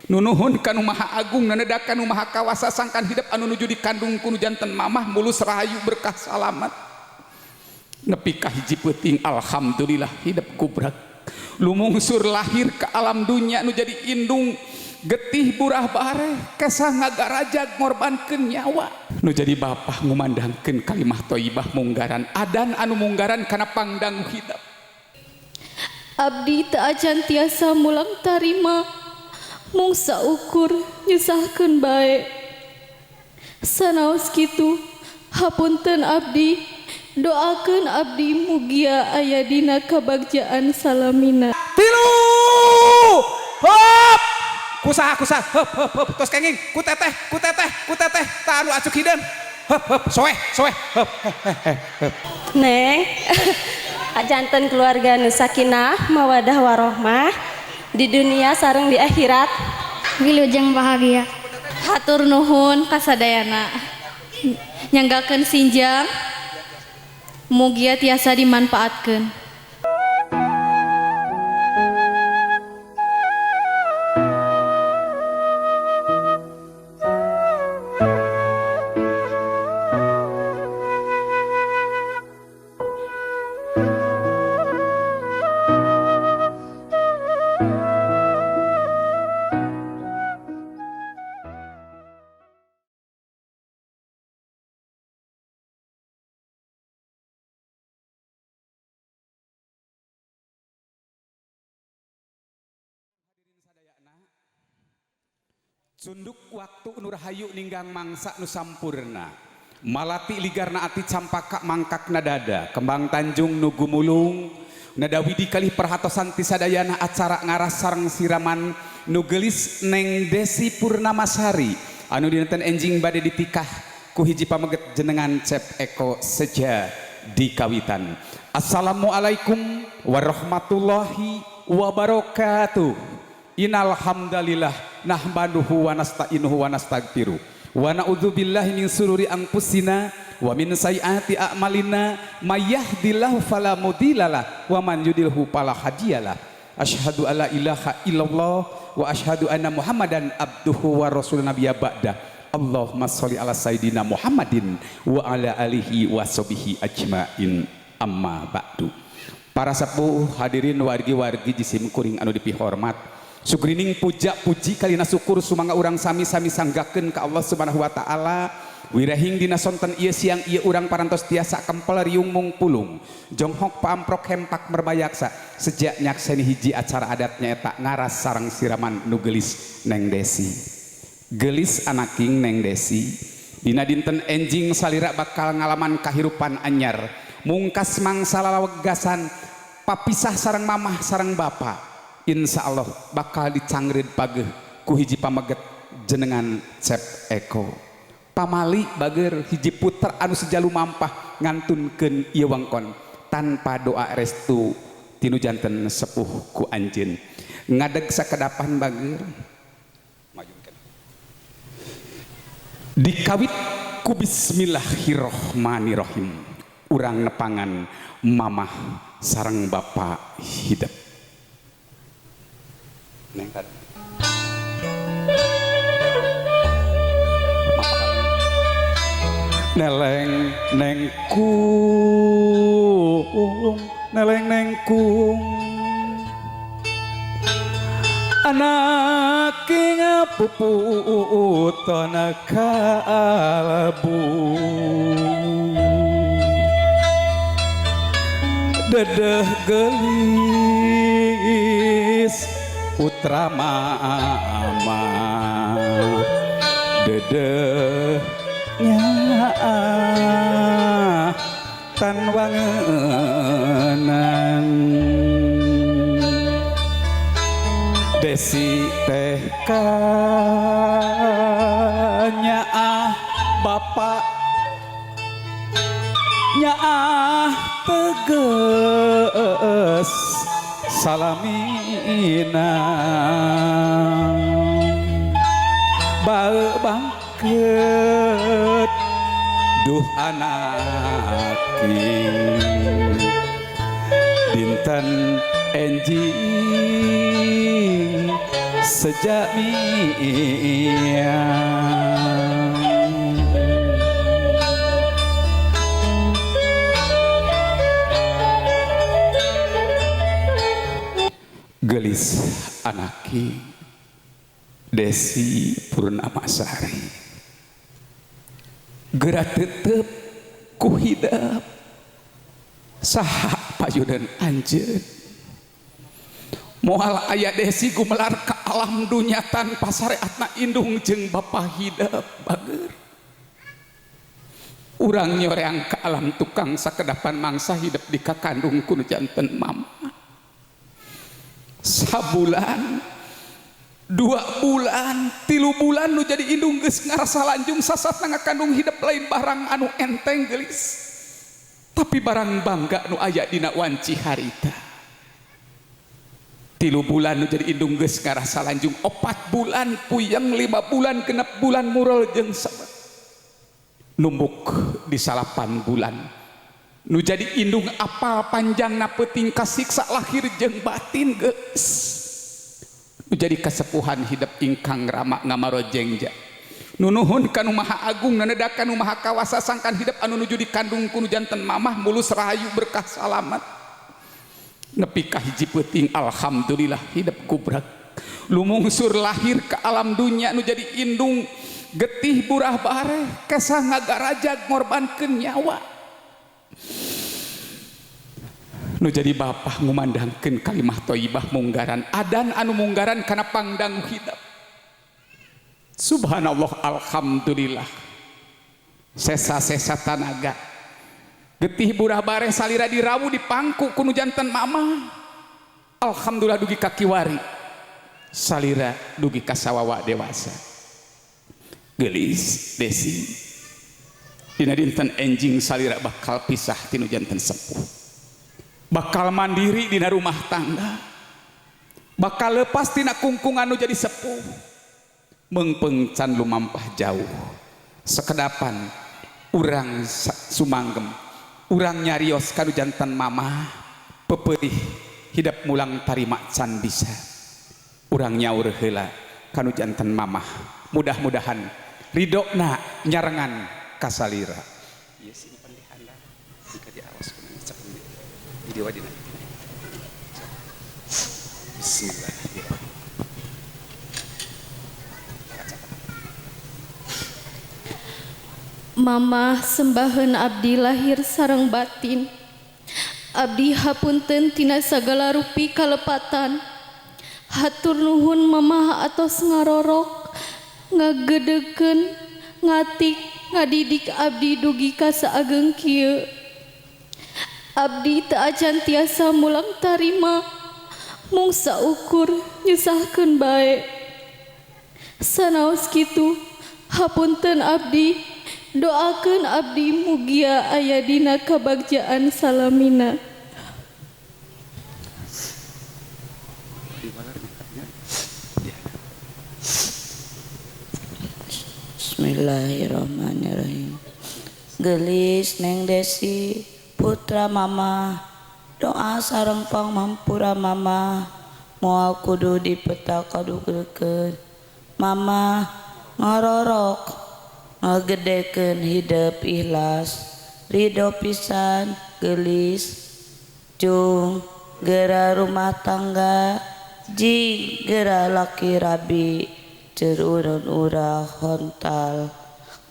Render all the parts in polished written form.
nunuhun kanu maha agung nanedak kanu maha kawasa sangkan hidup anu nuju dikandung ku nu janten mamah mulus rahayu berkah salamat nepi ka hiji peuting alhamdulillah hidup kubrak lumungsur lahir ke alam dunia nu jadi indung getih burah bareh kesah ngagarajag ngorbankeun nyawa nu jadi bapah ngumandangkeun kalimah thayyibah munggaran adan anu munggaran kana pangdangu hidup abdi teu acan tiasa mulang tarima mung saukur nyusahkeun bae sanaos kitu hapunten abdi doakeun abdi mugia aya dina kabagjaan salamina tilu hop kusaha hop tos kenging ku teteh ta anu acuk hideung hop soeh hop Neng ajanten keluarga nu sakinah mawadah warohmah di dunia sareng di akhirat wilujeng bahagia hatur nuhun kasadayana nyanggakeun sinjang mugia tiasa dimanfaatkeun Sunduk waktu nur hayu ninggang mangsa nu sampurna malati ligarna ati campaka mangkakna dada kembang tanjung nu gumulung nadawi dikali perhatosan ti sadayana acara ngaras sareng siraman nu geulis Neng Desi Purnamasari anu dinten enjing bade ditikah ku hiji pameget jenengan Cep Eko Seja di kawitan. Assalamualaikum warahmatullahi wabarakatuh. Innal hamdalillah nahmaduhu wa nasta'inuhu wa nastaghfiruh wa na'udzubillahi min sururi anfusina wa min sayyiati a'malina may yahdihillahu fala mudhillalah wa man yudlilhu fala hadiyalah. Asyhadu alla ilaha illallah wa asyhadu anna muhammadan abduhu wa rasulun nabiyya ba'da. Allahumma sholli ala sayidina Muhammadin wa ala alihi wa sahbihi ajmain. Amma ba'du. Para sepuh hadirin wargi-wargi jisim kuring anu dipihormat, sugrining puja puji kalina syukur sumangga urang sami-sami sanggakeun ka Allah Subhanahu wa taala. Wirahing dina sonten ieu siang ieu urang parantos tiasa kempel riung mung pulung jonghok paamprok hempak merbayaksa sejak nyakseni hiji acara adatnya eta ngaras sareng siraman nu geulis Neng Desi. Geulis anaking Neng Desi dina dinten enjing salira bakal ngalaman kahirupan anyar mungkas mangsa lalawegasan papisah sareng mamah sareng bapa. Insya Allah bakal dicangrid pageh ku hiji pameget jenengan Cep Eko pamali bager hiji puter anu sejalu mampah ngantunkeun ieu wangkon tanpa doa restu tinu janten sepuh ku anjeun ngadeg sakedapan bager dikawit ku bismillahirrohmanirrohim urang nepangan mamah sareng bapa hidup. Neng tadi neleng nengkung anak ngapuputona kalbu dedeh gelis putra mama dedehnya tan wangenan Desi teh nyaah bapak nyaah teges salamina bae bangkeut duh anaki dinten enjing sejamian gelis anaki Desi Purnamasari gerak tetep ku hidap saha payudan anjeun moal aya Desi gumelar ka alam dunya tanpa syariatna indung jeung bapa hidap bager urang nyoreang ka alam tukang sakedapan mangsa hidup di kakandung kudu janten mama sabulan 2 bulan 3 bulan nu jadi indung geus ngarasa lanjung sasatna ngakandung hidup lain barang anu enteng gelis tapi barang bangga nu aya dina wanci harita 3 bulan nu jadi indung geus ngarasa lanjung 4 bulan puyeng 5 bulan genep bulan murel jeung sabat numbuk di 8 bulan nu jadi indung apal panjangna peuting kasiksa lahir jeung batin geus jadi kasepuhan hidup ingkang rama ngamarojengja nunuhun kanu maha agung nenedakan nu maha kawasa sangkan hidup anu nuju dikandung kunu janten mamah mulus rahayu berkah salamat nepi ka hiji peuting alhamdulillah hidup kubrag lumungsur lahir ke alam dunya nu jadi indung getih burah bareh kesah ngagarajag ngorbankeun nyawa nu jadi bapak ngumandangkeun kalimah thayyibah munggaran adan anu munggaran kana pangdangu hidup subhanallah alhamdulillah sesa-sesa tanaga getih burah bareh salira dirawu di pangku kunu janten mama alhamdulillah dugi ka kiwari salira dugi ka sawawa dewasa gelis Desi dina dinten enjing salira bakal pisah tinu janten sepuh bakal mandiri dina rumah tangga bakal lepas tina kungkungan nu jadi sepuh meungpeung can lumampah jauh sekedapan urang sumanggem urang nyarios kanu janten mama pepeulih hidup mulang tarima can bisa urang nyaur heula kanu janten mama mudah-mudahan ridona nyarengan kasalira ieu sini pendihanda jika diawas kunaon sapendi di wadina bismillahirrahmanirrahim Mama sembaheun abdi lahir sareng batin abdi hapunten tina sagala rupi kalepatan hatur nuhun mamah atos ngarorok ngagedekeun ngatik ngadidik abdi dugi ka saageng kieu abdi teu acan tiasa mulang tarima mung saukur nyusahkeun bae sanaos kitu hapunten abdi doakeun abdi mugia aya dina kabagjaan salamina Bismillahirrahmanirrahim. Gelis Neng Desi putra mama doa sareng pangmampura mama moal kudu dipeta kadugekeun mama ngororok ngagedekeun hidup ikhlas ridho pisan gelis jung gera rumah tangga jing gera laki rabi cerurun urah hontal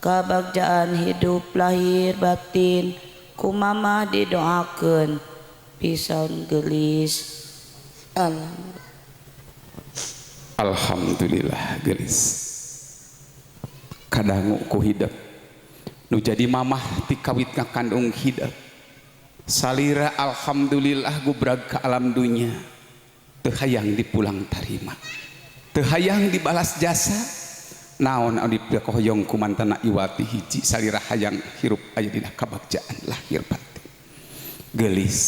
kabagjaan hidup lahir batin ku mama didoakeun pisan gelis alhamdulillah gelis kadangu ku hidup nu jadi mamah ti kawit ngakandung hidup salira alhamdulillah gubrag ka alam dunya teu hayang dipulang tarima teu hayang dibalas jasa naon anu dipakohoyong ku mantana iwati hiji salira hayang hirup aya dina kabagjaan lahir batin gelis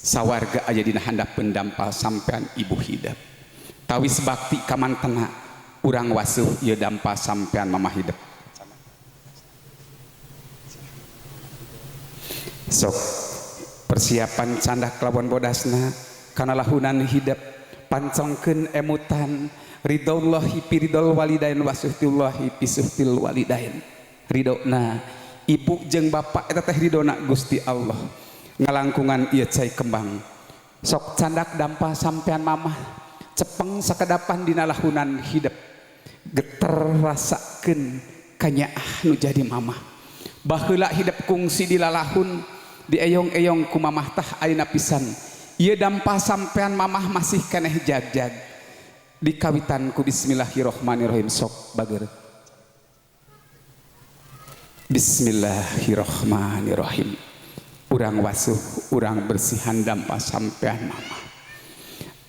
sawarga aya dina handap pendampal sampean ibu hidup tawis bakti ka mantena urang wasuh ieu dampal sampean mama hidup sok persiapan candak kelawan bodasna kana lahunan hidup pancongkeun emutan ridaullahi fi ridal walidain wa suhtillahi fi suhtil walidain. Ridona ibu jeung bapak eta teh ridona Gusti Allah. Ngalangkungan ieu cai kembang sok candak dampa sampean mamah cepeng sakedapan dina lahunan hidup geter rasakeun kanyaah nu jadi mamah. Baheula hidup kungsi di lalahun dieyong-eyong ku mamah tah ayeuna pisan ieu dampa sampean mamah masih keneh jag-jag dikawitan ku bismillahirrahmanirrahim sok bager. Bismillahirrahmanirrahim. Urang wasuh, urang bersihan dampa sampean mama.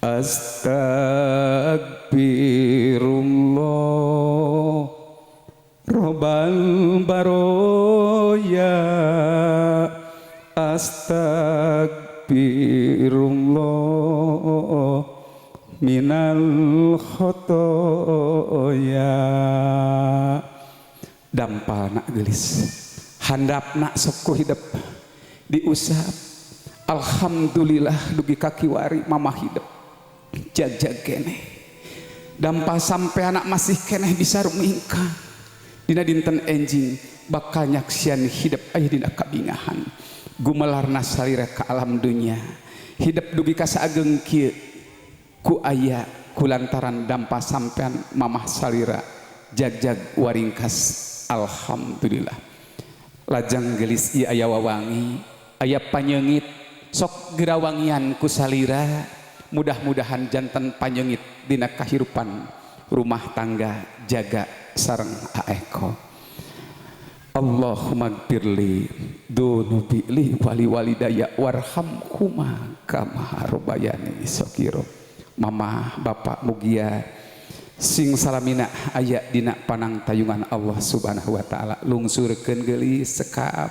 Astagfirullah Robbal baroya. Astagfirullah minal khotoya. Dampal nak gelis handap nak sok hidup diusap. Alhamdulillah dugi kaki wari mama hidup jag-jag keneh dampa sampai anak masih keneh bisa rumingka dina dinten enjing bakal nyaksian hidup aya dina kabingahan gumelarna salira ka alam dunya hidup dugi ka saageng kieu ku aya kulantaran dampa sampean mamah salira jag-jag waringkas. Alhamdulillah lajang gelis ieu aya wawangi aya panyengit sok gerawangian ku salira mudah-mudahan janten panyengit dina kahirupan rumah tangga jaga sareng aeko. Allahumma gfirli dunubi li wali walidaya warhamhuma kama rabbayani shaghira. Mama bapak mugia sing salamina aya dina panang tayungan Allah subhanahu wa ta'ala lungsurkeun geulis sekap.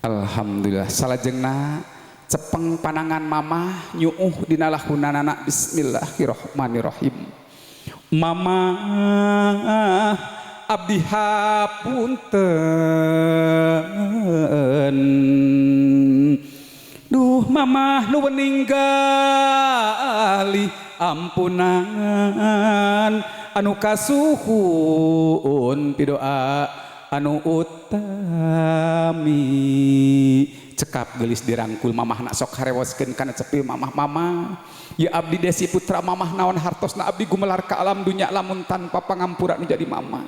Alhamdulillah salajengna cepeng panangan mamah nyuuh dina lahunanana. Bismillahirrahmanirrahim. Mama abdi hapunten duh mamah nu meninggali ampunan anu kasuhun pidoa anu utami. Cekap gelis dirangkul mamah nak sok harewoskeun kana cepil mamah ya abdi desi putra mamah naon hartosna abdi gumelar ka alam dunya lamun tanpa pangampura nu jadi mamah.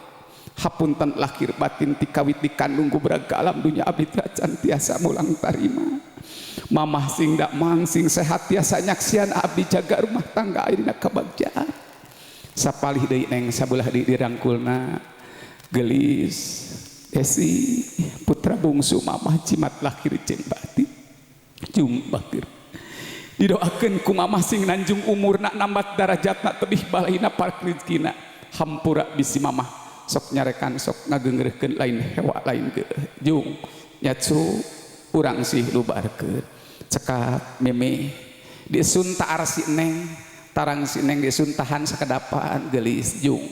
Hapunten lahir batin tikawit dikandung ku braga alam dunya abdi acan tiasa mulang tarima. Mamah sing dak mang sing sehat tiasa nyaksian abdi jaga rumah tangga aya dina kabagjaan. Sapalih deui neng sabelah deui dirangkulna gelis Esi putra bungsu mamah jimat lahir jeung batin jum batir didoakeun ku mamah sing nanjung umurna nambat darajatna tebih balaina parek rezekina hampura bisi mamah sok nyarekan sok ngageungeureuhkeun lain hewa lain geureuh jung nyacu urang sih lubarkeun cekap meme disun taar si neng tarang si neng disun tahan sakedapaan geulis jung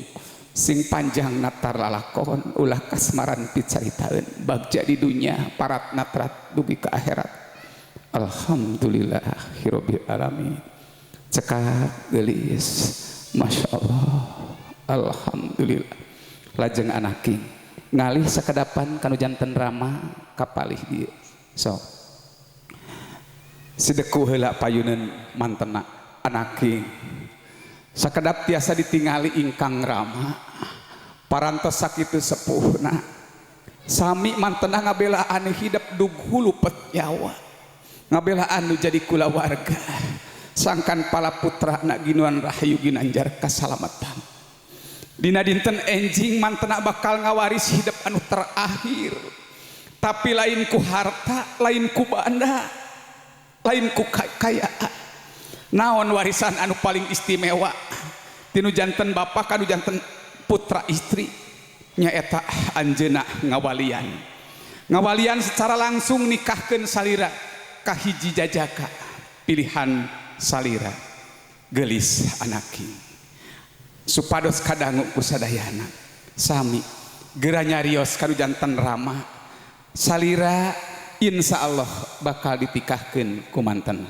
sing panjang natar lalakon ulah kasmaran picaritaeun bagja di dunya parat natrat dugi ka akhirat. Alhamdulillahirabbil alamin. Cekap geulis masyaallah alhamdulillah. Lajeng anaking ngalih sakedapan kanu janten rama kapalih dieu sok sideku heula payuneun mantena anaking sakedap tiasa ditingali ingkang rama parantos sakitu sepuhna sami mantena ngabelaan hidup dug hulu pet nyawa ngabelaan nu jadi kulawarga sangkan pala putra na ginuan rahayu ginanjar kasalamatan dina dinten enjing mantena bakal ngawaris hidup anu terakhir tapi lain ku harta lain ku banda lain ku kekayaan. Naon warisan anu paling istimewa tinu janten bapak kanu janten putra istri nyaeta anjeunna ngawalian secara langsung nikahkeun salira kahiji jajaka pilihan salira geulis anaking supados kadangu ku sadayana sami geura nyarios kanu janten rama salira insya Allah bakal ditikahkeun ku manten.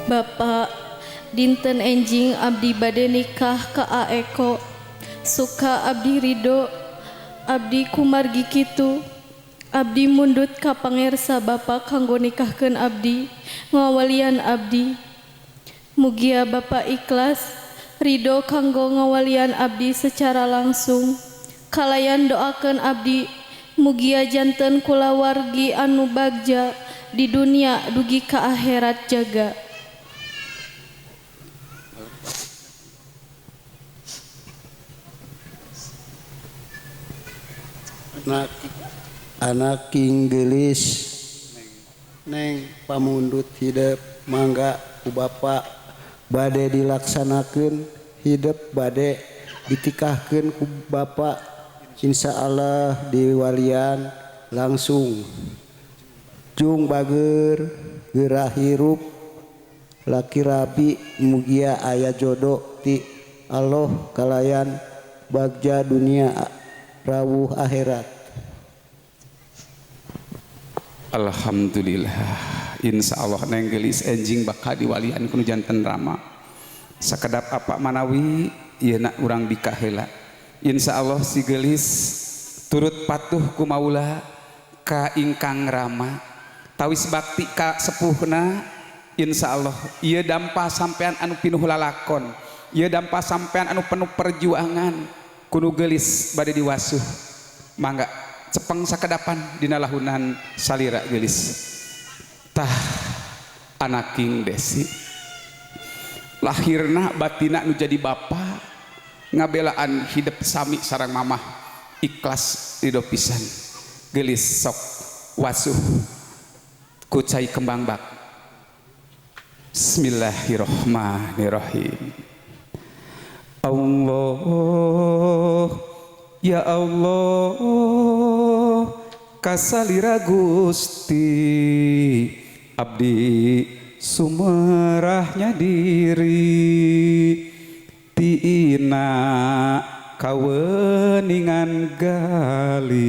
Bapak, dinten enjing abdi bade nikah ka Aeko. Suka abdi ridho, abdi kumargi kitu. Abdi mundut ka pangersa Bapak kanggo nikahkeun abdi, ngawalian abdi. Mugia Bapak ikhlas, ridho kanggo ngawalian abdi secara langsung. Kalayan doakeun abdi, mugia janten kulawargi anu bagja di dunia dugi ka akhirat jaga. anak king gelis neng pamundut hidup mangga ku bapak bade dilaksanakeun hidup bade ditikahkeun ku bapak insya Allah diwalian langsung jung bager gerah hirup laki rabi mugia aya jodoh ti Allah kalayan bagja dunia rawuh akhirat. Alhamdulillah, insya Allah neng gelis enjing bakal diwalian kuno janten rama. Sakedap apa manawi ieu nak urang bika heula. Insya Allah si gelis turut patuh ku maula ka ingkang rama. Tawis bakti ka sepuhna. Insya Allah ieu dampa sampean anu pinuh lalakon. Ieu dampa sampean anu penuh perjuangan kuno gelis bade diwasuh. Mangga cepeng sakedapan dina lahunan salira gelis tah anak king Desi lahirna batina nu jadi bapa ngabelaan hidup sami sareng mamah ikhlas ridho pisan gelis sok wasuh ku cai kembang bak. Bismillahirrahmanirrahim. Allah ya Allah kasalira Gusti abdi sumerahnya diri tina kaweningan gali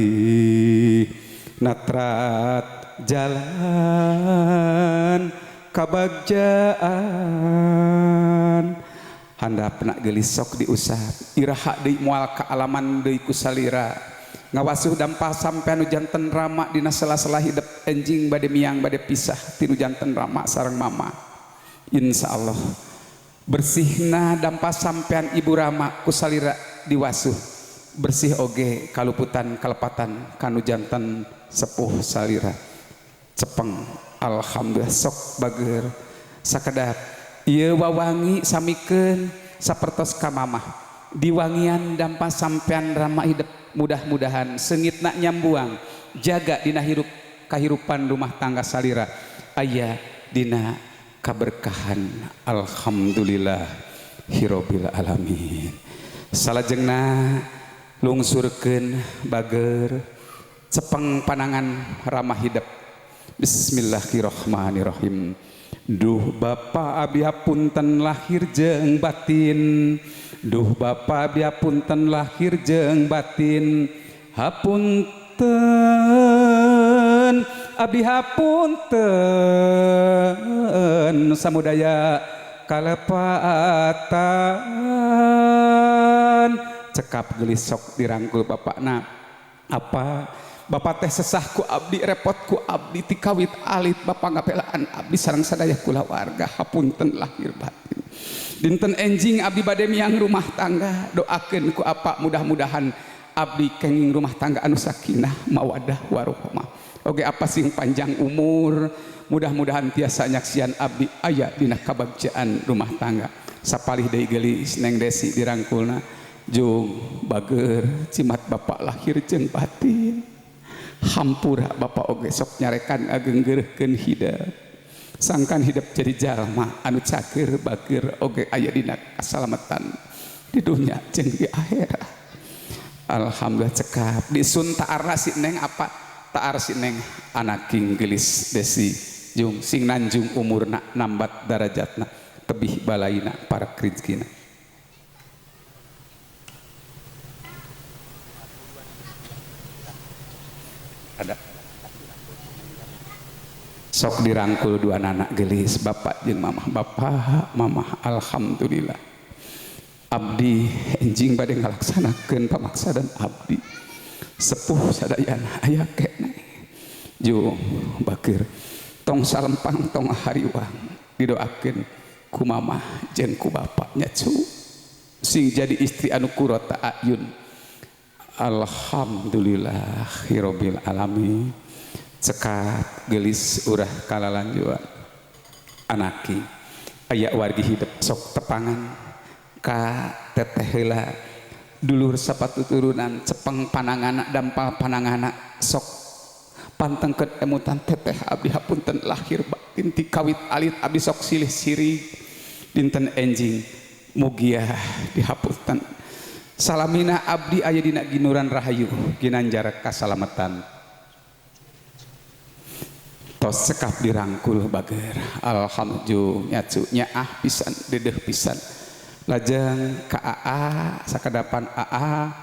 natrat jalan kabagjaan handapna gelis sok diusap iraha deui moal kaalaman deui ku salira ngawasuh dampah sampean nu janten rama dina sela-sela hidup enjing bade miang bade pisah tinu janten rama sareng mama. Insyaallah bersihna dampah sampean ibu rama ku salira diwasuh bersih oge kaluputan kalepatan kanu janten sepuh salira cepeng. Alhamdulillah sok bager sakedap ieu wawangi samikeun sapertos ka mamah diwangian dampa sampean rama hidup mudah-mudahan seungitna nyambuang jaga dina hirup kahirupan rumah tangga salira aya dina kaberkahan. Alhamdulillah hirobbil alamin. Salajengna lungsurkeun bager cepeng panangan ramah hidup. Bismillahirrahmanirrahim. Duh Bapa abi hapunten lahir jeung batin. Duh Bapa abi hapunten lahir jeung batin. Hapunten abi hapunten samudaya kalepatan. Cekap gelis sok dirangkul bapakna. Apa Bapak teh sesah ku abdi repot ku abdi tikawit alit Bapak ngapelaan abdi sareng sadaya kula warga hapunten lahir batin. Dinten enjing abdi bade miang rumah tangga doakeun ku apa mudah-mudahan abdi kenging rumah tangga anu sakinah mawadah warahmah. Oge apa sing panjang umur mudah-mudahan tiasa nyaksian abdi aya dina kabagjaan rumah tangga. Sapalih deui geulis Neng Desi dirangkulna jeung bager cimat Bapak lahir jeung batin. Hampura Bapak oge sok nyarekan ageng geureuhkeun hidup sangkan hidup jadi jalma anu caker bager oge aya dina kasalamatan di dunia jeung di akhirat. Alhamdulillah cekap disun taar si Neng apa taar si Neng anak king gelis Desi jeung sing nanjung umurna nambat darajatna tebih balaina para rezekina. ada sok dirangkul dua anak gelis bapak jeung mamah. Bapak mamah alhamdulillah abdi enjing bade ngalaksanakeun pamaksadan abdi sepuh sadayana aya kene jung bakir tong salempang tong hariwang didoakeun ku mamah jeung ku bapak nyacu sing jadi istri anu kurota ayun. Alhamdulillahirabbil alamin. Cekat gelis urah kalalanjuan anaki aya wargi hidup sok tepangan ka teteh heula dulur sapatu turunan cepeng panangana dampal panangana sok pantengkeun emutan teteh abdi hapunten lahir batin ti kawit alit abdi sok silih siri dinten enjing mugia dihapunten salamina abdi aya dina ginuran rahayu ginanjar kasalamatan tos sekap dirangkul bager alhamdulillah nyacu nyaah pisan dedeh pisan lajeng ka aa sakadapan aa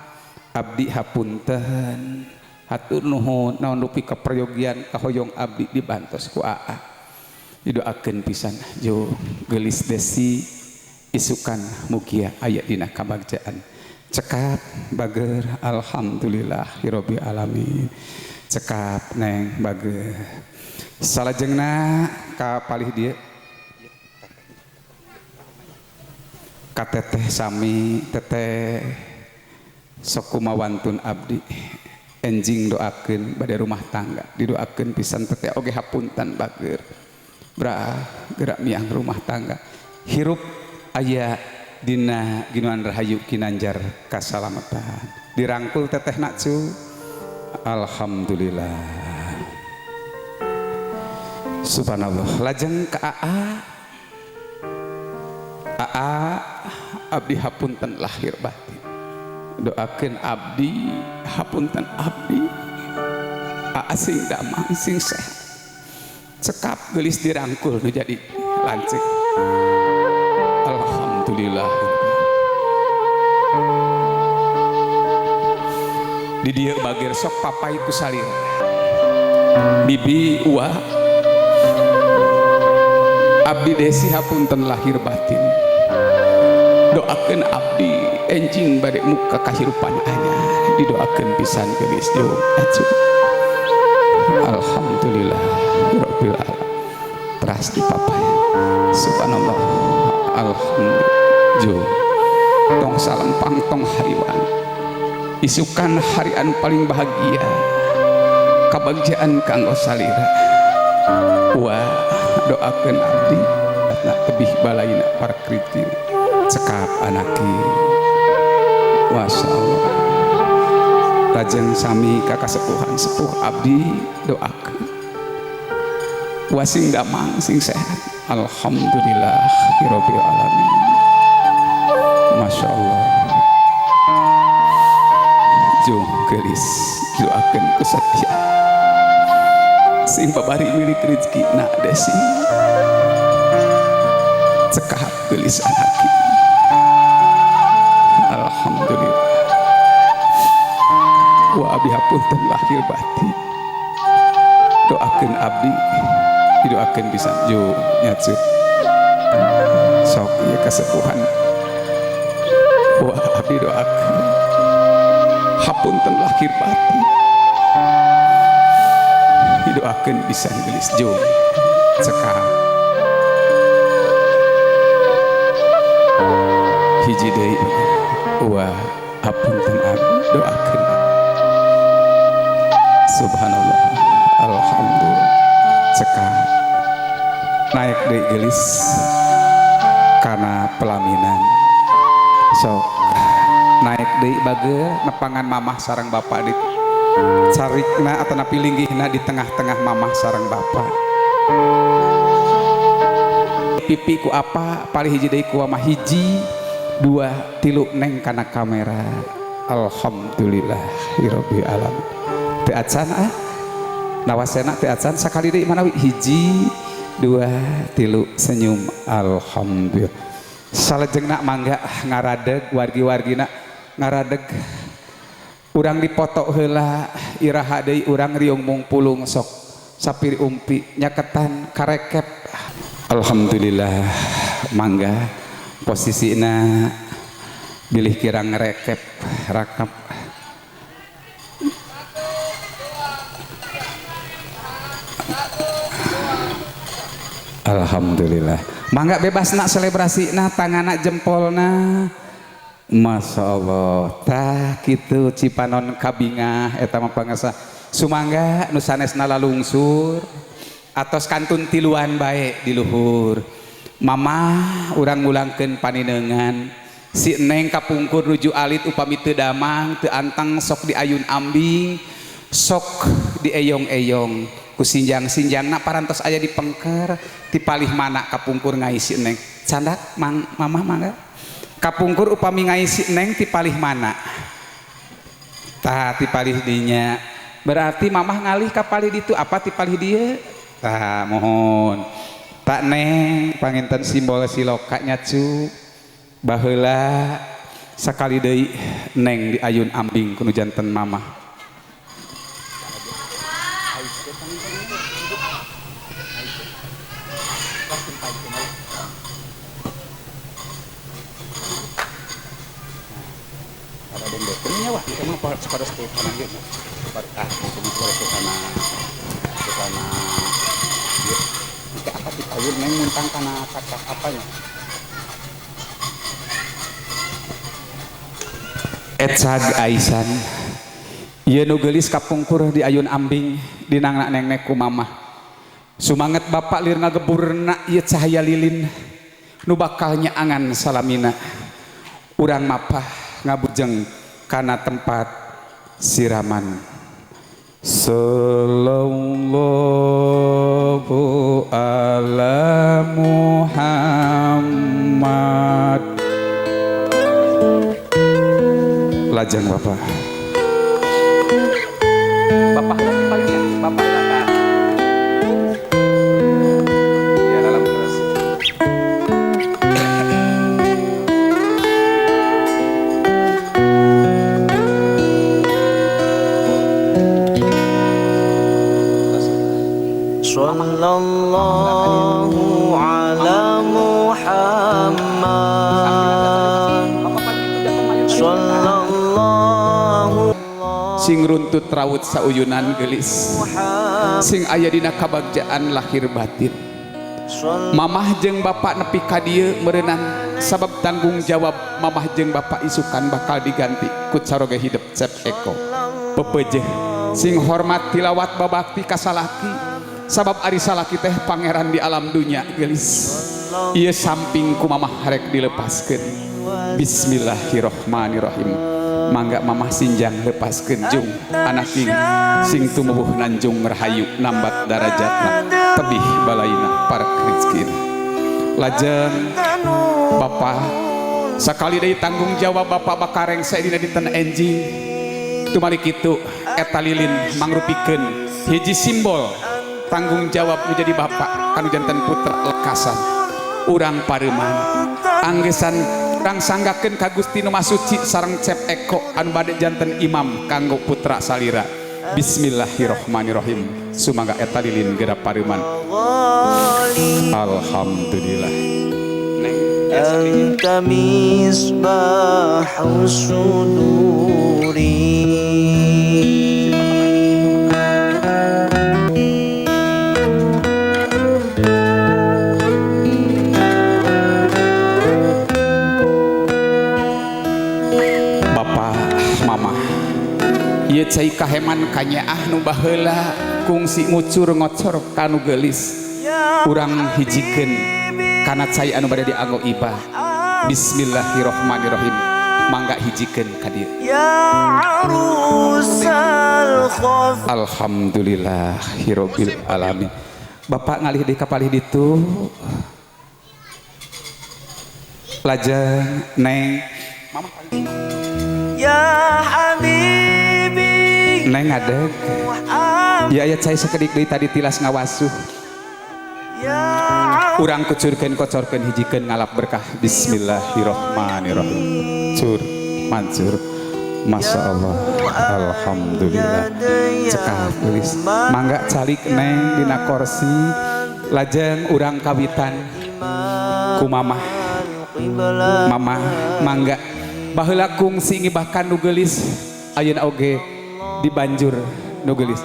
abdi hapunten hatur nuhun naon rupi kaprayogian kahoyong abdi dibantos ku aa didoakeun pisan jo gelis desi isukan mugia aya dina kabagjaan cekap bager alhamdulillahirabbil alamin cekap neng bager salajengna ka palih dieu ka teteh sami teteh sok kumawantun abdi enjing doakeun bade rumah tangga didoakeun pisan teteh oge hapunten bager bra gerak miang rumah tangga hirup aya dina ginuan rahayu kinanjar kasalamatan dirangkul teteh nakcu alhamdulillah subhanallah. Lajeng ka aa abdi hapunten lahir batin doakeun abdi hapunten abdi aa sing damang sing sehat cekap gelis dirangkul nu jadi lancik alhamdulillah. Di dieu bager sok papai ku salira bibi uwa abdi desi hapunten lahir batin doakeun abdi enjing bade muka kahirupan anyar didoakeun pisan gelis jauh acu alhamdulillah rabbil alamin teras di papai subhanallah alhamdulillah jauh tong salempang tong hariwan isukan hari anu paling bahagia kabagjaan kanggo salira wa doakeun abdi atna tebih balaina parkriti cekap anaki masyaallah lajeng sami ka kasepuhan sepuh abdi doakeun wa sing damang sing sehat alhamdulillahirabbil alamin masyaallah jung gelis doakeun ku satya sing babari milik rezeki na desi cekap gelis anaki alhamdulillah wa abdi hapunten lahir batin doakeun abdi didoakeun pisan jo nyaceut sok ieu kasepuhan wa abdi doakeun hapunten lahir batin didoakeun pisan gelis jo cekap hiji deui wa hapunten abdi doakeun subhanallah alhamdulillah cekap naik deui gelis kana pelaminan sok naik deui bageul nepangan mamah sareng bapak di carikna atau napi linggihna di tengah-tengah mamah sareng bapak pipi ku apa paling hiji deui ku mah hiji dua tilu neng kana kamera alhamdulillahirabbil alamin teu acan nawasena teu acan sakali deui manawi hiji dua tilu senyum alhamdulillah salajengna mangga ngaradeg wargi-wargina ngaradeg urang dipoto heula iraha deui urang riung mung pulung sok sapiri umpi nyaketan karekep. Alhamdulillah mangga posisina bilih kirang rekep rakap. Alhamdulillah mangga bebas nak selebrasi nah tanganak jempolna. Masya Allah tah kitu cipanon kabingah eta mah pangasa sumangga nu sanesna lalungsur atos kantun tiluan bae di luhur. Mama urang ngulangkeun paninengan si Neng kapungkur nuju alit upami teu damang teu antang sok di ayun ambing sok di eyong-eyong ku sinjang-sinjangna parantos aya di pengker ti palih mana kapungkur ngai si Neng candak mama mangga kapungkur upami ngai si Neng ti palih mana tah ti palih dinya berarti mamah ngalih ka palih ditu apa ti palih dieu tah mohon tak Neng panginten simbol siloka nyacu baheula sakali deui Neng di ayun ambing kuno janten mamah. Neng muntang kana kacak apanya Etsag Aisan ieu nu geulis kapungkur di ayun ambing dinangna nengnek ku mamah sumanget bapak lir ngageburna ieu cahaya lilin nu bakal nyaangan salamina urang mapah ngabujeng kana tempat siraman. Sallallahu ala Muhammad. Lajeng Bapak. Bapak palingnya, Bapak kakak. Ya dalam terus. Sallallahu ala Muhammad. Sallallahu sing runtut rawut sauyunan gelis sing aya dina kabagjaan lahir batin. Mamah jeung bapak nepi ka dieu meureunang sabab tanggung jawab mamah jeung bapak isukan bakal diganti ku caroge hidup Cep Eko pepeujeuh sing hormat tilawat babakti ka salaki sabab ari salaki teh pangeran di alam dunya gelis ieu samping ku mamah harek dilepaskeun. Bismillahirrahmanirrahim. Mangga mamah sinjang lepaskeun jung anak sing tumubuh nanjung rahayu nambat darajatna tebih balaina parek rizkina. Lajeng bapak sakali deui tanggung jawab bapak bakareng saedina dinten enjing tumali kitu eta lilin mangrupikeun hiji simbol tanggung jawab menjadi bapak kanu janten putra lekasan urang pareuman anggesan urang sanggakeun ka Gusti Nu Masuci sareng Cep Eko anu bade janten imam kanggo putra salira. Bismillahirrahmanirrahim. Sumangga eta lilin geura pareuman. Alhamdulillah. anta misbahus suduri. Ieu cai kaheman kanyaah nu baheula kungsi ngucur ngocor kanu geulis urang hijikeun kana cai anu bade dianggo ibah. Bismillahirrahmanirrahim. Mangga hijikeun ka dieu. Alhamdulillahirabbil alamin. Bapak ngalih deui ka palih ditu. Lajeng Neng Mama ya Habib Neng ngadeg ya aya cai sakedik deui tadi tilas ngawasuh urang kucurkeun kocorkeun hijikeun ngalap berkah. Bismillahirrahmanirrahim. Cur mancur Masya Allah, alhamdulillah. Cekap gelis, mangga calik neng dina kursi, lajeng urang kawitan ku mamah, mama mangga baheula kungsi ngibahkan nu geulis, ayeuna oge dibanjur nu geulis.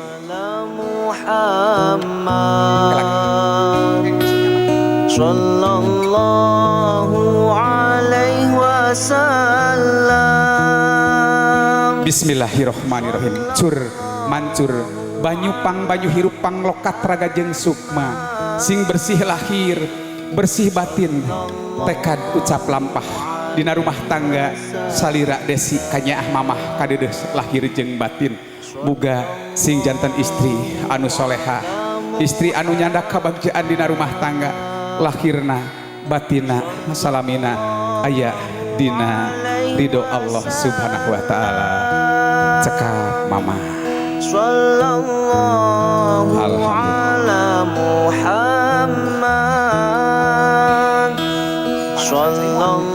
Sallallahu alaihi wasallam. Bismillahirrohmanirrohim. Cur mancur banyu pang banyu hirup pang lokat raga jeung sukma, sing bersih lahir bersih batin, tekad ucap lampah dina rumah tangga salira desi kanyaah mamah kadedes lahir jeung batin, muga sing jantan istri anu soleha, istri anu nyandak kabagjaan dina rumah tangga, lahirna batina salamina aya dina ridho Allah subhanahu wa ta'ala. Cekap mama. Sallallahu ala Muhammad. Sallallahu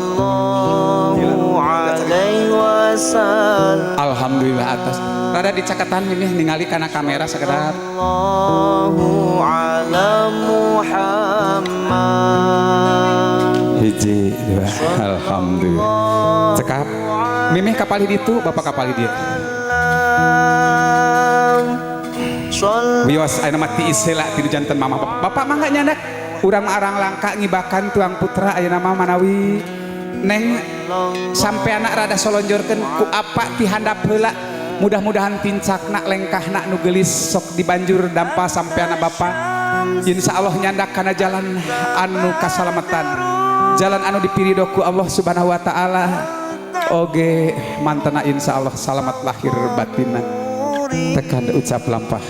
alaihi wasallam. Alhamdulillah atas rada di cakatan ini ningali kana kamera sekedar. Sallallahu ala Muhammad. Hiji dua. Alhamdulillah. Cekap mimih kapali ditu bapak kapali dia. Wios ayeuna mah tiis heula ti janten mama bapak mah enggak nyandak urang arang langka ngibakan tuang putra ayeuna mah manawi neng sampai anak rada solonjorkeun ku apa ti handap heula, mudah-mudahan pincakna lengkahna nu geulis sok dibanjur dampa sampai anak bapak insyaallah nyandak kana jalan anu kasalamatan, jalan anu dipirido ku Allah subhanahu wa ta'ala, oge mantena insyaallah salamat lahir batina, tekan ucap lampah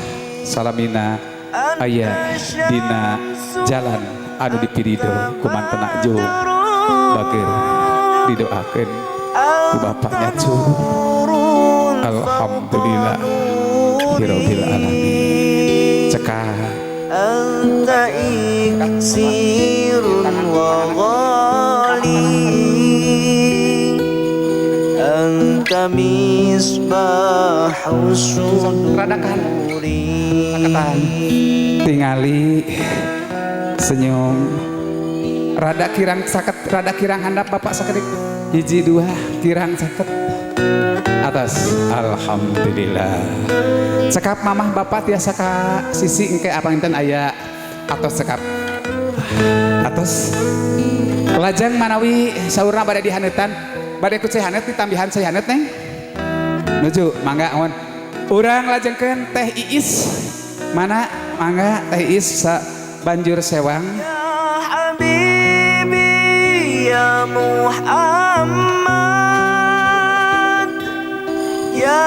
salamina aya dina jalan anu dipirido ku mantena jeung bageur didoakeun ku bapaknya cuy. Alhamdulillah rabbil alamin. Cekak Anta iksirun wa ghali, Anta misbahus suduri. tingali senyum rada kirang saket, rada kirang handap bapak sakedik hiji dua kirang saket atas. Alhamdulillah. Cekap mamah bapak tiasa ka sisi engke apa enten aya atos cekap atos lajang manawi saurna bade dihanetan bade ku hanet ditambihan hanet neng nuju mangga on urang lajengkeun teh Iis mana mangga teh Iis sa banjur sewang. Habibi ya Muhammad ya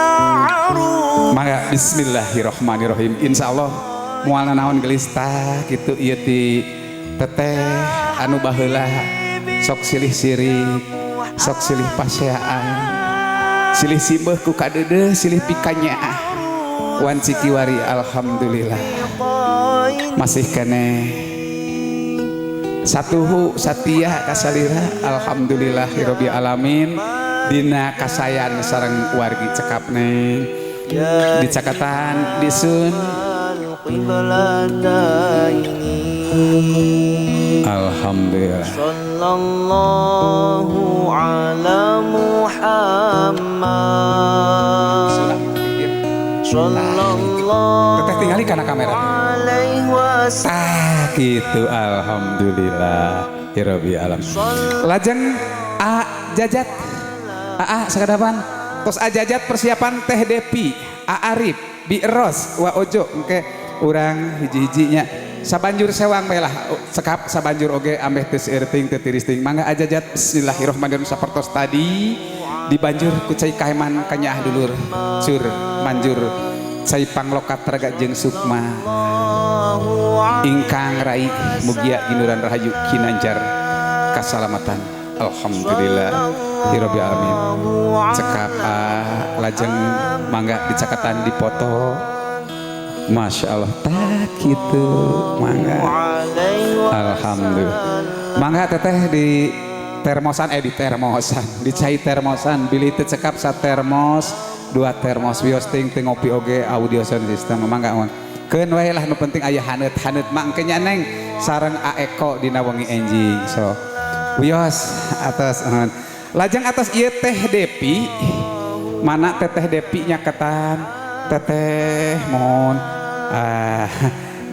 aruf. Mangga bismillahirrahmanirrahim. Insyaallah moal naon gelis tah kitu ieu ti teteh anu baheula sok silih sirik sok silih paseaan silih simbeuh ku kadeudeung silih pikanyaah wan cikiwari. Alhamdulillah masih kene satuhu satia kasalira. Alhamdulillahirabbil alamin dina kasayan sareng wargi cekap neng di cakatan disun. Alhamdulillah. Sallallahu ala Muhammad. Sallallahu Teteh tingali kana kamera. alaihi wasallam. Gitu. Alhamdulillah rabbil alamin. Lajeng A Jajat A sakadapan tos A Jajat persiapan teh Depi A Arif Bi Eros wa Ojo engke urang hiji-hijinya sabanjur sewang bae lah cekap sabanjur oge ambeh teu seueur ting teu tiris ting. Mangga A Jajat bismillahirrahmanirrahim sapertos tadi dibanjur ku cai kaheman kanyaah dulur sur manjur cai panglokat raga jeung sukma ingkang rai mugia ginuran rahayu kinanjar kasalamatan. Alhamdulillah rabbil alamin. Cekap lajeng mangga dicakatan dipoto. Masya Allah tak gitu mangga. Alhamdulillah. Mangga teteh di termosan di termosan dicai termosan bili teu cekap sa termos 2 termos wios ting ngopi oge audio sound system mangga mah keun wae lah nu penting aya haneut mah engke nya neng sareng Aeko dina wengi enjing so wios atas lajeng atas ieu teh Depi mana teteh Depi nyaketan teteh mohon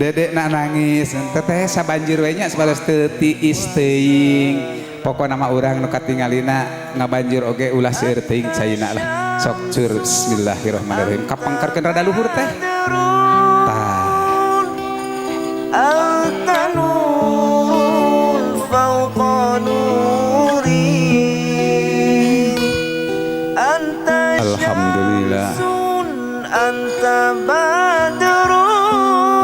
dedek nak nangis teteh sabanjir we nya sabales teu tiis teuing pokokna mah urang nu katingalina ngabanjir oge ulah seueur teuing caina lah sok cur bismillahirrahmanirrahim kapangkarkeun rada luhur teh أنت نور فوق نوري أنت alhamdulillah أنت بدر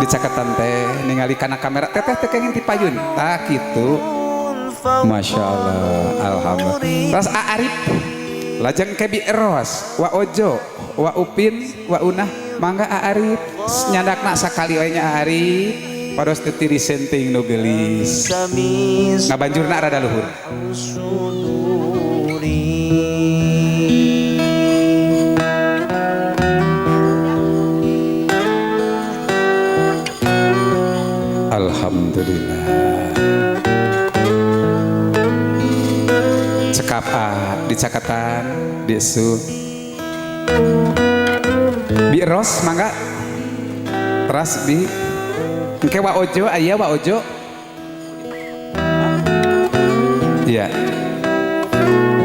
dicakatan teh ningali kana kamera teteh teh kenging dipayun tah kitu Masya Allah alhamdulillah ras Arif lajeng kebi eros wa ojo wa upin wa unah mangga Arif nyandakna sakali we nya Arif pados teu tiri senting nu geulis ngabanjurna rada luhur alhamdulillah cekap dicakatan desu bi eros mangga teras bi engke wa ojo aya wa ojo iya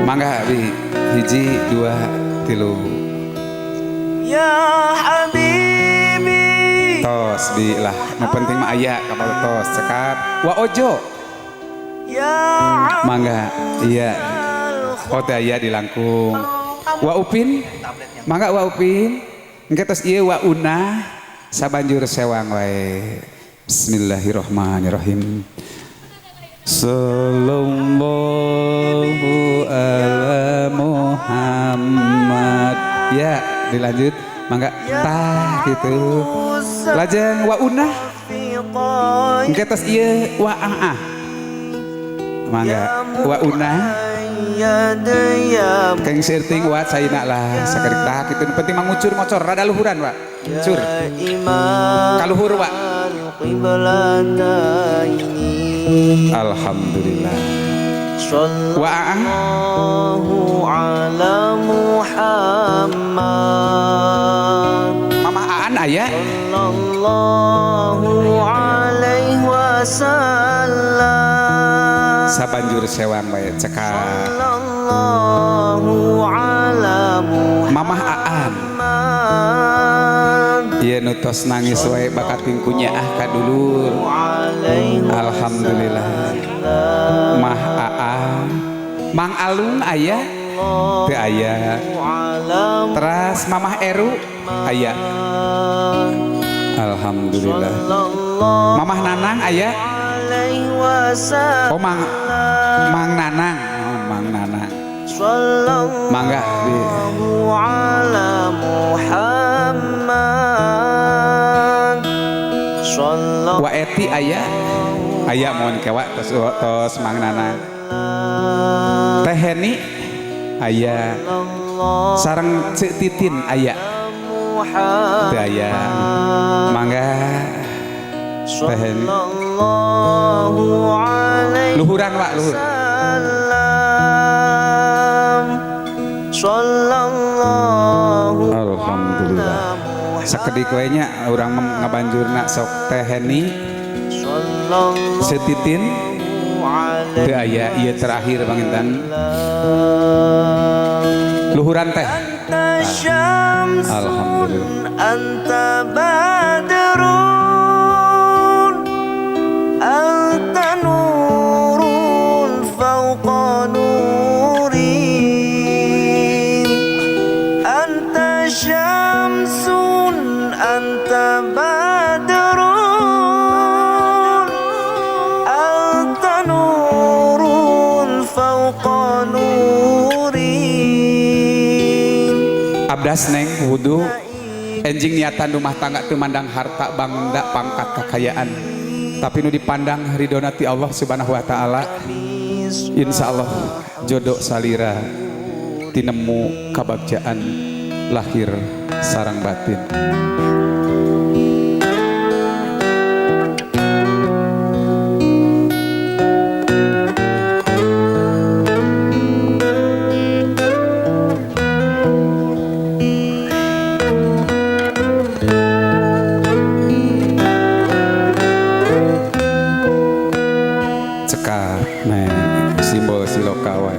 mangga bi hiji 2 3 Ya Habibi tos bi lah nu penting mah aya kapal tos cekap wa ojo Ya mangga iya oh teh aya di langkung wa upin mangga wa upin engke tos ieu wa unah sabanjur sewang wae bismillahirrahmanirrahim sallallahu ala Muhammad ya dilanjut mangga tah gitu lajeng wa unah engke tos ieu wa aah mangga wa unah keng sirting wa caina lah sakedik tah kitu penting mangucur ngocor rada luhuran wa cur kaluhur wa alhamdulillah wa Sallallahu ala Muhammad mama aan aya Sallallahu alaihi wasallam sabanjur sewang bae cekak Sallallahu ala mamah aan ieu nu tos nangis wae bakat tingkunya ka dulur alhamdulillah mah aan mang alung aya teu aya teras mamah Eru aya alhamdulillah mamah Nanang aya oh mang Nanang mang Nanang mangga bi ala Muhammad wa eti aya mohon kewa tos mang Nanang teh Heni aya sareng Cek Titin aya teu aya mangga teh Heni luhuran wa luhur alhamdulillah sakedik we nya urang ngabanjurna sok teh Heni Setitin teu aya ieu terakhir panginten luhuran teh alhamdulillah anta badrun anta nurun fawqa nuri anta syamsun anta badrun anta nurun fawqa nuri abdas neng wudu enjing niatan rumah tangga teu mandang harta bangda pangkat kekayaan tapi nu dipandang ridona ti Allah subhanahu wa ta'ala Insya Allah jodoh salira tinemu kabagjaan lahir sarang batin. Cekap neng simbol silokawai.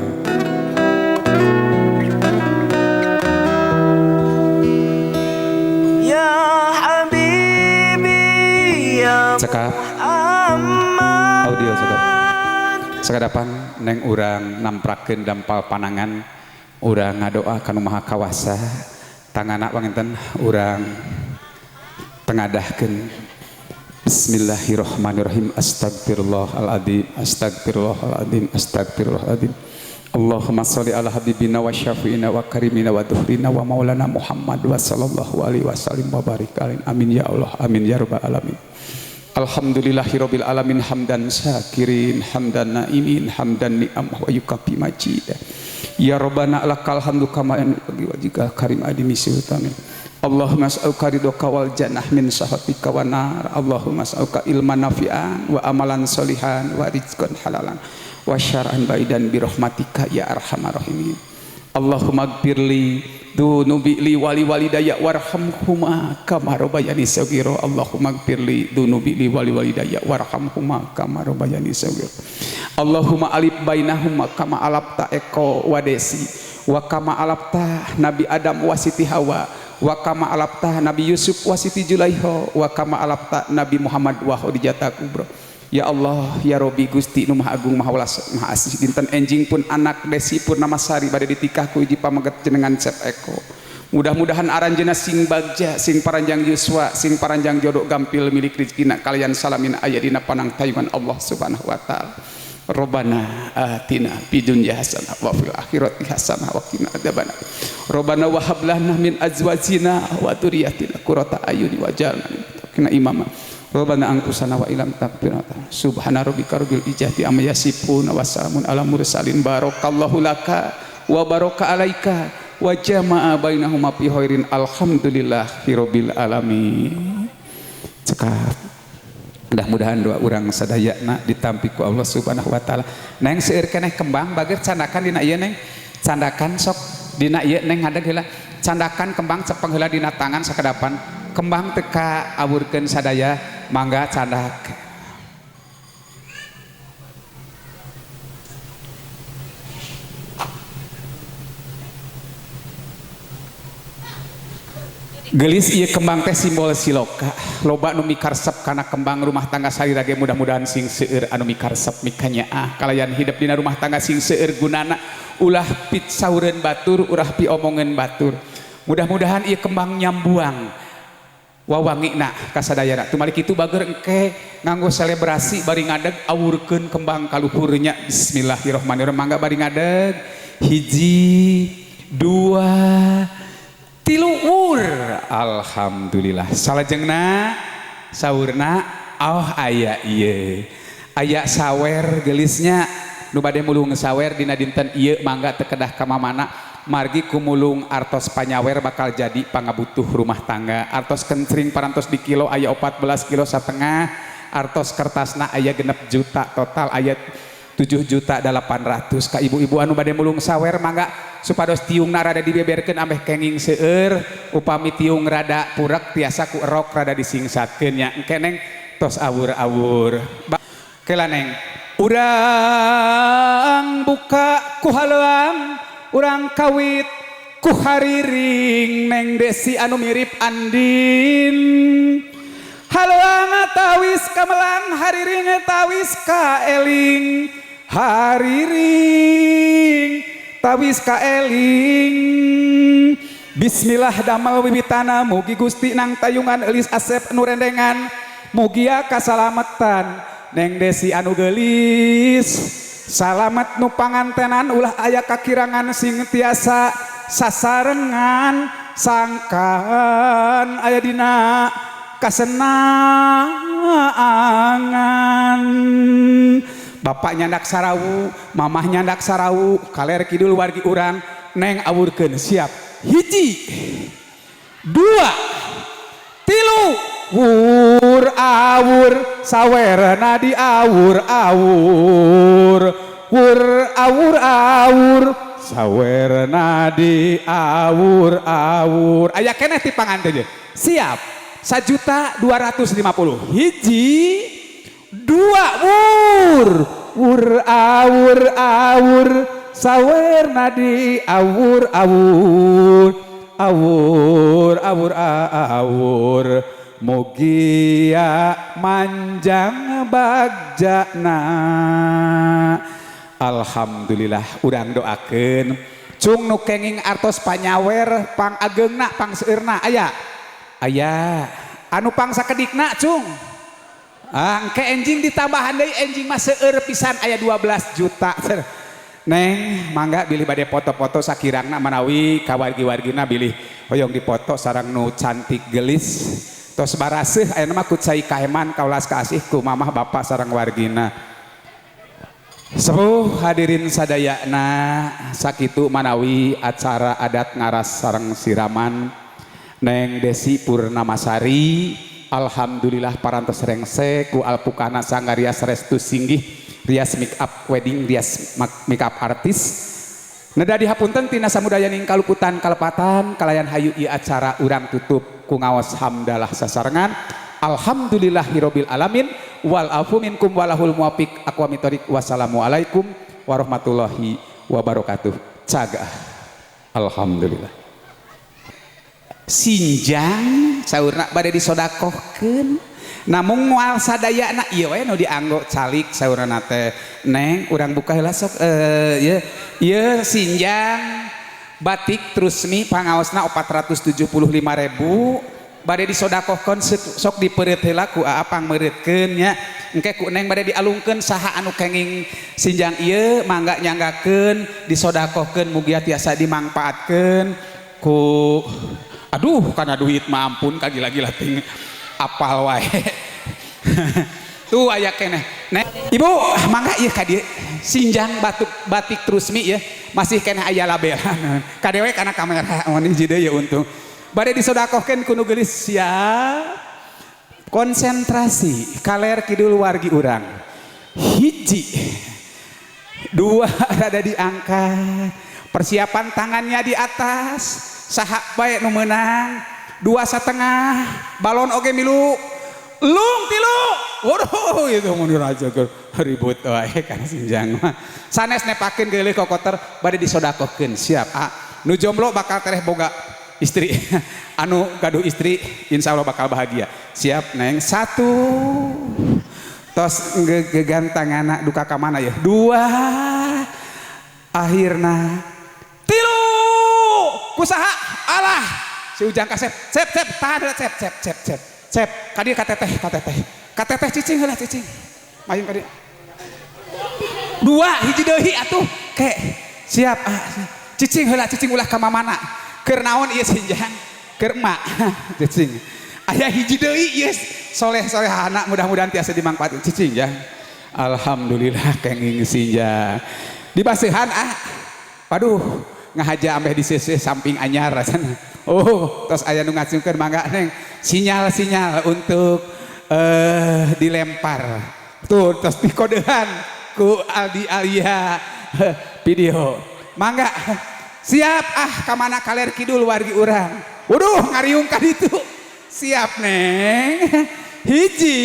Ya Habibi ya Cekap Muhammad. audio cekap. Sekadapan neng urang namprakeun dampal panangan, urang ngadoa kanu maha kawasa, tangana panginten urang tengadahkeun. Bismillahirrahmanirrahim. Astagfirullahaladzim, astagfirullahaladzim, astagfirullahaladzim. Allahumma sholli ala habibina wa syafi'ina wa karimina wa dhuhrina wa maulana Muhammad wa sallallahu alaihi wasallim wa barik alaihi. Amin ya Allah, amin ya rabbal alamin. Alhamdulillahirabbil alamin hamdan syakirin, hamdan naimin, hamdan ni'am wa yukafi majid. Ya Rabbana lakal hamdu kama yanbaghi wajhika karim adimi sultanin. Allahumma as'aluka ridhoka wal jannah min sahatika wa nar. Allahumma as'aluka ilman nafi'an wa amalan solihan wa rizqan halalan wa syar'an baidan bi rahmatika ya arhamar rahimin. Allahumma gfirli dunubi li wali walidayya warhamhuma kama rabbayani shaghira. Allahumma gfirli dunubi li wali walidayya warhamhuma kama rabbayani shaghira. Allahumma alif bainahuma kama alafta eko wadesi wa kama alafta Nabi Adam wa Siti Hawa wa kama alafta Nabi Yusuf wa Siti Julaiha wa kama alafta Nabi Muhammad wa Khadijah kubra. Ya Allah ya Robi Gusti nu Maha Agung Maha Welas Maha Asih dinten enjing pun anak Desi Purnamasari bade ditikah ku hiji pameget jenengan Cep Eko. Mudah-mudahan aranjeunna sing bagja sing paranjang yuswa sing paranjang jodoh gampil milik rezekina kalian salamin aya dina panang tayungan Allah Subhanahu wa taala. Robbana atina fid dunya hasanah wa fil akhirati hasanah wa qina adzabannar. Robbana wa hab lana min azwajina wa dzurriyyatina qurrata a'yun waj'alna lil muttaqina imama. Robbana anqusana wa ilam taqfirata. Subhana rabbika rabbil izzati amma yasifun wa salamun ala mursalin barakallahu laka wa baraka alaika wa jama'a bainahuma fi khairin alhamdulillahirabbil alamin. Cekap. Mudah-mudahan doa urang sadayana ditampi ku Allah Subhanahu wa taala. Neng seueur keneh kembang bager candakan dina ieu neng. Candakan sok dina ieu neng ngadeg heula. Candakan kembang cepeng heula dina tangan sakedapan. Kembang teka awurkeun sadaya mangga candak. Gelis ieu kembang teh simbol siloka. Loba nu mikarsep kana kembang rumah tangga salira ge mudah-mudahan sing seueur anu mikarsep mikanyaah kalayan hidup dina rumah tangga sing seueur gunana ulah pit saureun batur urah pi omongeun batur. Mudah-mudahan ieu kembang nyambuang wawangina ka sadayana. Tumalik kitu bager engke nganggo selebrasi bari ngadeg awurkeun kembang kaluhurnya. Bismillahirrahmanirrahim. Mangga bari ngadeg. Hiji, dua, tilu ur. Alhamdulillah. Salajengna saurna aya ieu. Aya sawer gelisnya nu bade mulung sawer dina dinten ieu mangga teu kedah ka mamana. Margi kumulung artos panyawer bakal jadi pangabutuh rumah tangga. Artos kencring parantos di kilo aya 14 kilo setengah. Artos kertasna aya 6 juta total aya 7.800.000 ka ibu-ibu anu bade mulung sawer mangga supados tiung rada dibeberkeun ambeh kenging seueur upami tiung rada purek tiasa ku erok rada disingsatkeun nya engke neng tos awur-awur keula neng urang buka ku haleuang urang kawit ku hariring neng Desi anu mirip Andin. Haleuang tawis kamelang hariring tawis ka eling hariring tawis ka eling. Bismillah damel wiwitana mugi Gusti nang tayungan eulis Asep nu rendengan mugia kasalametan neng Desi anu geulis. Salamet nu pangantenan ulah aya kakirangan sing tiasa sasarengan sangkan aya dina kasenangan bapak nyandak sarawu, mamah nyandak sarawu, kaler kidul wargi urang, neng awurkeun siap. Hiji, dua, tilu, wur awur, sawerna di awur awur, wur awur awur, sawerna di awur awur. Aya keneh ti panganten. Siap. 1.250.000. Hiji, dua, wur awur awur, sawerna di awur awur, awur awur awur, mugia manjang bagjana. Alhamdulillah urang doakeun cung nu kenging artos panyawer pang ageungna pang seueurna aya anu pang sakedikna cung engke enjing ditambahan deui enjing mah seueur pisan aya 12 juta. Neng mangga bilih bade foto-foto sakirangna manawi kawargi-wargina bilih hoyong dipoto sareng nu cantik gelis tos baraseuh aya mah ku cai kaheman kaulas kasih ku mamah bapak sareng wargina. Sepuh hadirin sadayana sakitu manawi acara adat ngaras sareng siraman Neng Desi Purnamasari. Alhamdulillah parantos rengse ku alpukana sangarias restu singgih rias make up wedding rias make up artis. Neda dihapunten tina samudaya ning kaluputan kalepatan kalayan hayu ieu acara urang tutup ku ngaos hamdalah sasarengan. Alhamdulillahirabbil alamin wal afu minkum walahul muwafiq aqwamit thoriq. Wassalamualaikum warahmatullahi wabarakatuh. Caga. Alhamdulillah. Sinjang saurna bade disodakohkeun namun moal sadayana ieu we nu dianggo calik saurna teh. Neng urang buka heula sok ieu sinjang batik trusmi pangaosna 475.000 bade disodakohkeun sok dipeureut heula ku apang meureutkeun nya engke ku Neng bade dialungkeun saha anu kenging sinjang ieu mangga nyanggakeun disodakohkeun mugia tiasa dimangpaatkeun ku. Aduh karena duit mah ampun kagila-gila ting apal wae. Tuh aya keneh. Nek Ibu mangga ieu ka dieu sinjang batik trusmi ya masih keneh aya labelan. Kadewe kana kamera mun hiji deui untung. Bade disodakohkeun ku nu geulis siap. Konsentrasi kaler kidul wargi urang. Hiji. Dua rada diangkat. Persiapan tangannya di atas. Saha bae nu meunang 2,5 balon oge milu lung tilu waduh itu mun dirajakeun ribut wae kana sinjang mah sanes nepakeun geuleuh kokoter bade disodakohkeun siap nu jomblo bakal tereh boga istri anu gaduh istri insyaallah bakal bahagia siap Neng 1 tos gegantanganna duka ka mana ya 2 akhirna 3 kusaha alah si ujang kasep sep tahan sep kadieu kateteh cicing heula cicing mayung kadieu 2 hiji deui atuh ke siap cicing heula cicing ulah ka mamana keur naon ieu sinjang keur emak cicing aya hiji deui ieu soleh-solehana mudah-mudahan tiasa dimangpaatkeun cicing ya. Alhamdulillah kenging sinjang dibaseuhan waduh ngahaja ambeh di CC samping anyar rasana. Oh, tos aya nu ngacungkeun mangga Neng. Sinyal untuk dilempar. Tuh tos dikodehan ku Aldi Alia video. Mangga. Siap ka mana kaler kidul wargi urang. Waduh ngariung ka ditu. Siap Neng. Hiji.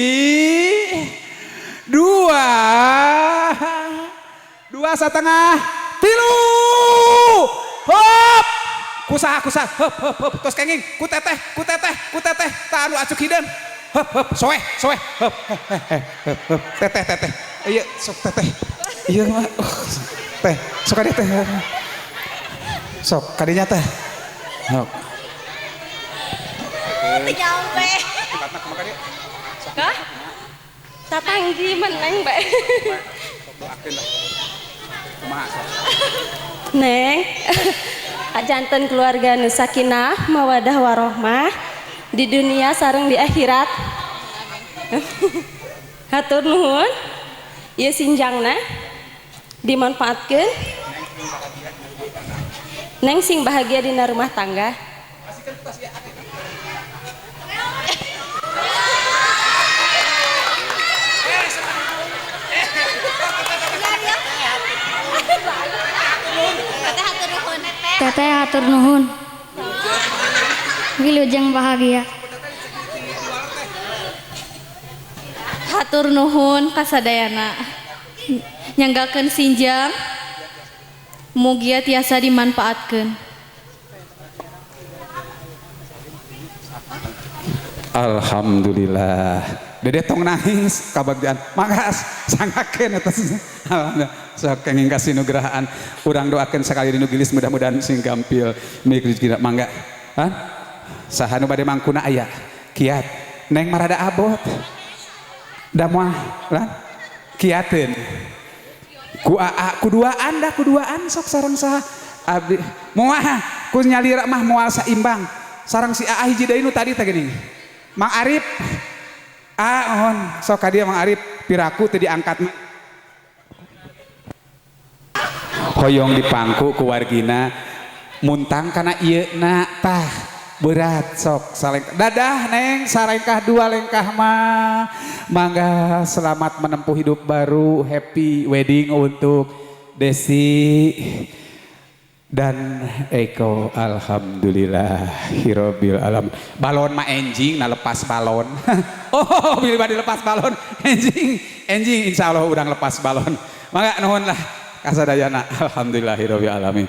2. 2,5. 3 hop kusaha hop tos kenging ku teteh ta anu acuk hideung hop soeh hop teteh ieu sok teteh ieu mah teh sok ade teh sok kadinya teh hop nyampe kah tatanggi meneng bae Neng janten keluarga nu sakinah mawadah warohmah di dunia sareng di akhirat. Hatur nuhun ieu sinjangna dimanfaatkeun neng sing bahagia dina rumah tangga. Teteh hatur nuhun. Wilujeng bahagia. Hatur nuhun kasadayana. Nyanggakeun sinjang mugia tiasa dimanfaatkeun. Alhamdulillah. Dede tong nangis kabagdian. Magas sangakeun eta. Alhamdulillah. Sok kenging kasih nugrahaan. Urang doakeun sakali dinu gilis mudah-mudahan sing gampil milik rezeki mangga. Han? Saha nu bade mangkuna aya? Kiat. Neng marada abot. Da moal lan kiateun. Kuduaan sok sareng saha? Abdi moal ku nyalira mah moal saimbang. Sareng si Aa hiji deui nu tadi teh geuning. Mang Arif. Sok ka dieu Mang Arif piraku teu diangkat mah. Hoyong dipangku ku wargina muntang kana ieu na tah berat sok salengkah dadah neng sarengkah dua lengkah mah mangga selamat menempuh hidup baru happy wedding untuk Desi dan Eko. Alhamdulillah hirobil alam. Balon mah enjing na lepas balon. Oh bila badi lepas balon enjing insya Allah udang lepas balon mangga nuhun lah kasadayana. Alhamdulillahirabbil alamin.